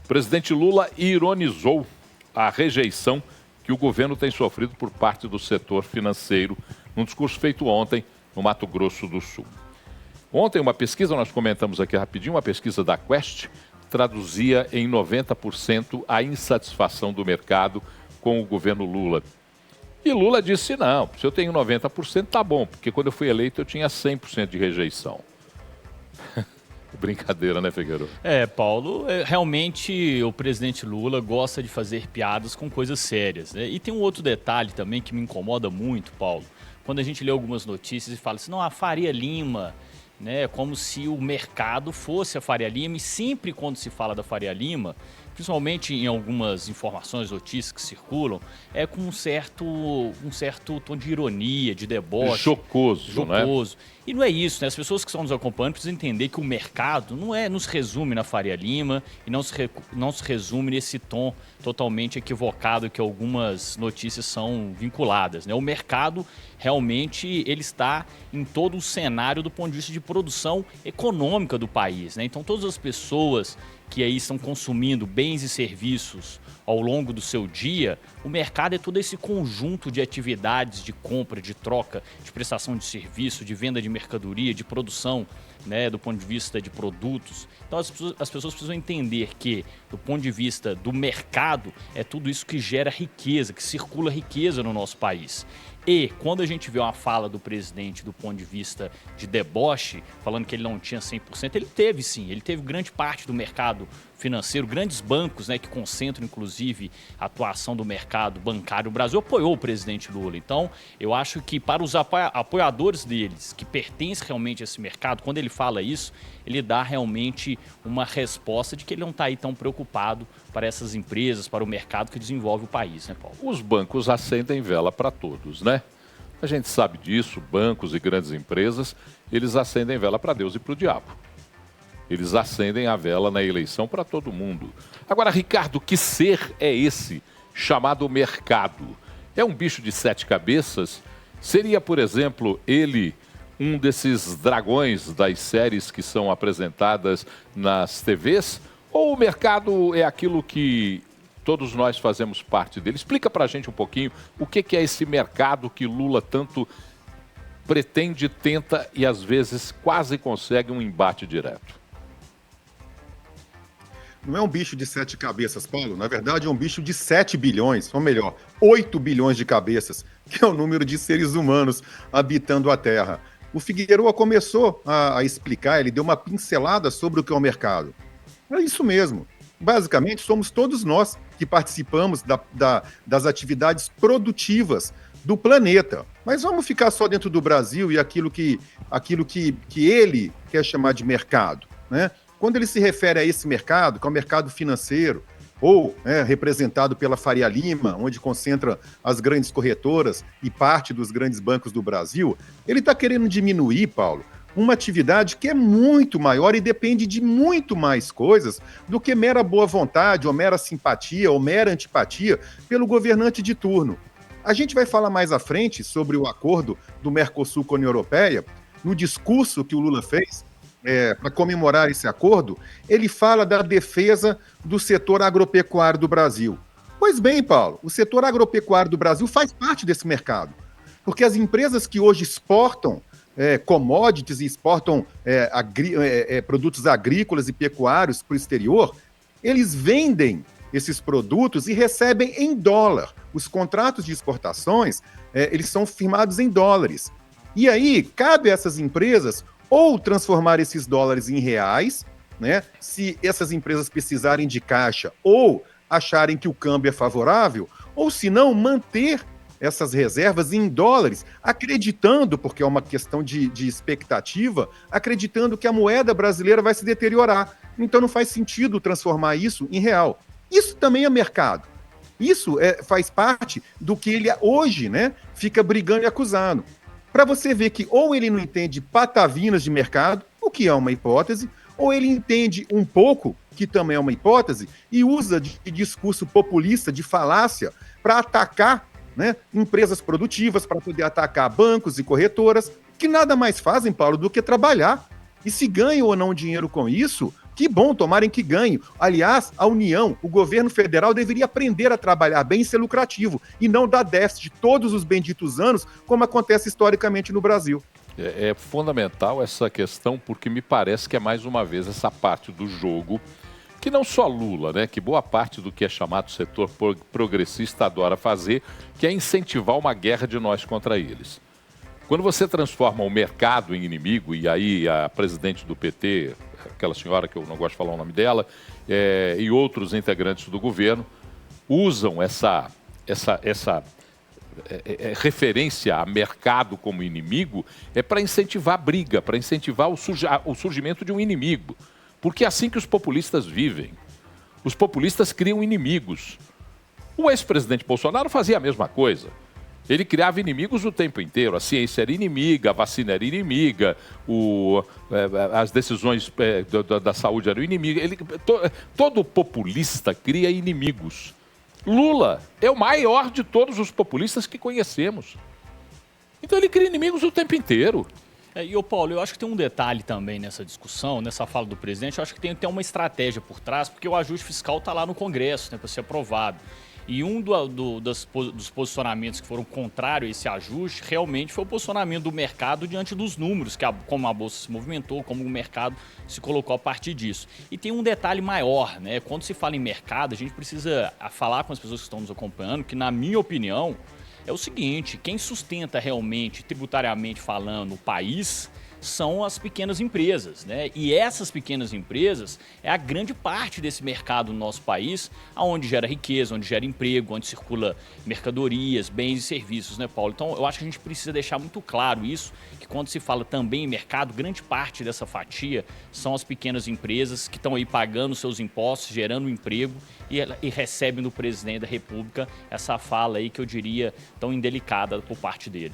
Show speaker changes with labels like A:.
A: O presidente Lula ironizou a rejeição que o governo tem sofrido por parte do setor financeiro num discurso feito ontem no Mato Grosso do Sul. Ontem, uma pesquisa, nós comentamos aqui rapidinho, uma pesquisa da Quest, traduzia em 90% a insatisfação do mercado com o governo Lula. E Lula disse, não, se eu tenho 90% tá bom, porque quando eu fui eleito eu tinha 100% de rejeição. Brincadeira, né, Figueiredo?
B: Paulo, realmente o presidente Lula gosta de fazer piadas com coisas sérias, né? E tem um outro detalhe também que me incomoda muito, Paulo, quando a gente lê algumas notícias e fala assim, não, a Faria Lima, né, como se o mercado fosse a Faria Lima, e sempre quando se fala da Faria Lima, principalmente em algumas informações, notícias que circulam, é com um certo tom de ironia, de deboche.
A: Jocoso, né?
B: E não é isso, né? As pessoas que estão nos acompanhando precisam entender que o mercado não se resume na Faria Lima e não se resume nesse tom totalmente equivocado que algumas notícias são vinculadas, né? O mercado realmente ele está em todo o cenário do ponto de vista de produção econômica do país, né? Então todas as pessoas que aí estão consumindo bens e serviços ao longo do seu dia, o mercado é todo esse conjunto de atividades de compra, de troca, de prestação de serviço, de venda de mercadoria, de produção, né, do ponto de vista de produtos. Então as pessoas precisam entender que, do ponto de vista do mercado, é tudo isso que gera riqueza, que circula riqueza no nosso país. E quando a gente vê uma fala do presidente do ponto de vista de deboche, falando que ele não tinha 100%, ele teve sim, ele teve grande parte do mercado financeiro, grandes bancos, né, que concentram inclusive a atuação do mercado bancário. O Brasil apoiou o presidente Lula. Então, eu acho que para os apoiadores deles, que pertencem realmente a esse mercado, quando ele fala isso, ele dá realmente uma resposta de que ele não está aí tão preocupado para essas empresas, para o mercado que desenvolve o país, né, Paulo?
A: Os bancos acendem vela para todos, né? A gente sabe disso, bancos e grandes empresas, eles acendem vela para Deus e para o diabo. Eles acendem a vela na eleição para todo mundo. Agora, Ricardo, que ser é esse chamado mercado? É um bicho de 7 cabeças? Seria, por exemplo, ele um desses dragões das séries que são apresentadas nas TVs? Ou o mercado é aquilo que todos nós fazemos parte dele? Explica pra gente um pouquinho o que é esse mercado que Lula tanto pretende, tenta e às vezes quase consegue um embate direto.
C: Não é um bicho de 7 cabeças, Paulo. Na verdade, é um bicho de 7 bilhões, ou melhor, 8 bilhões de cabeças, que é o número de seres humanos habitando a Terra. O Figueiredo começou a explicar, ele deu uma pincelada sobre o que é o mercado. É isso mesmo. Basicamente, somos todos nós que participamos das atividades produtivas do planeta. Mas vamos ficar só dentro do Brasil e aquilo que ele quer chamar de mercado, né? Quando ele se refere a esse mercado, que é o mercado financeiro, ou representado pela Faria Lima, onde concentra as grandes corretoras e parte dos grandes bancos do Brasil, ele está querendo diminuir, Paulo, uma atividade que é muito maior e depende de muito mais coisas do que mera boa vontade, ou mera simpatia, ou mera antipatia pelo governante de turno. A gente vai falar mais à frente sobre o acordo do Mercosul com a União Europeia. No discurso que o Lula fez, para comemorar esse acordo, ele fala da defesa do setor agropecuário do Brasil. Pois bem, Paulo, o setor agropecuário do Brasil faz parte desse mercado, porque as empresas que hoje exportam commodities e exportam produtos agrícolas e pecuários para o exterior, eles vendem esses produtos e recebem em dólar. Os contratos de exportações, eles são firmados em dólares. E aí, cabe a essas empresas ou transformar esses dólares em reais, né? Se essas empresas precisarem de caixa ou acharem que o câmbio é favorável, ou se não, manter essas reservas em dólares, acreditando, porque é uma questão de expectativa, acreditando que a moeda brasileira vai se deteriorar. Então não faz sentido transformar isso em real. Isso também é mercado. Isso faz parte do que ele hoje, né, fica brigando e acusando. Para você ver que ou ele não entende patavinas de mercado, o que é uma hipótese, ou ele entende um pouco, que também é uma hipótese, e usa de discurso populista, de falácia, para atacar, né, empresas produtivas, para poder atacar bancos e corretoras, que nada mais fazem, Paulo, do que trabalhar. E se ganham ou não dinheiro com isso, Que bom, tomarem que ganhem. Aliás, a União, o governo federal deveria aprender a trabalhar bem e ser lucrativo, e não dar déficit todos os benditos anos, como acontece historicamente no Brasil.
A: É fundamental essa questão, porque me parece que é mais uma vez essa parte do jogo, que não só Lula, né, que boa parte do que é chamado setor progressista adora fazer, que é incentivar uma guerra de nós contra eles. Quando você transforma o mercado em inimigo, e aí a presidente do PT, aquela senhora que eu não gosto de falar o nome dela, e outros integrantes do governo, usam essa referência a mercado como inimigo, para incentivar a briga, para incentivar o surgimento de um inimigo. Porque é assim que os populistas vivem. Os populistas criam inimigos. O ex-presidente Bolsonaro fazia a mesma coisa. Ele criava inimigos o tempo inteiro. A ciência era inimiga, a vacina era inimiga, as decisões da saúde eram inimigas. Todo populista cria inimigos. Lula é o maior de todos os populistas que conhecemos. Então ele cria inimigos o tempo inteiro.
B: E, Paulo, eu acho que tem um detalhe também nessa discussão, nessa fala do presidente. Eu acho que tem uma estratégia por trás, porque o ajuste fiscal está lá no Congresso, né, para ser aprovado. E um dos posicionamentos que foram contrários a esse ajuste realmente foi o posicionamento do mercado diante dos números, como a Bolsa se movimentou, como o mercado se colocou a partir disso. E tem um detalhe maior, né? Quando se fala em mercado, a gente precisa falar com as pessoas que estão nos acompanhando, que na minha opinião é o seguinte: quem sustenta realmente, tributariamente falando, o país são as pequenas empresas, né? E essas pequenas empresas é a grande parte desse mercado no nosso país, onde gera riqueza, onde gera emprego, onde circula mercadorias, bens e serviços, né, Paulo? Então, eu acho que a gente precisa deixar muito claro isso, que quando se fala também em mercado, grande parte dessa fatia são as pequenas empresas que estão aí pagando seus impostos, gerando emprego e recebem do presidente da República essa fala aí que eu diria tão indelicada por parte dele.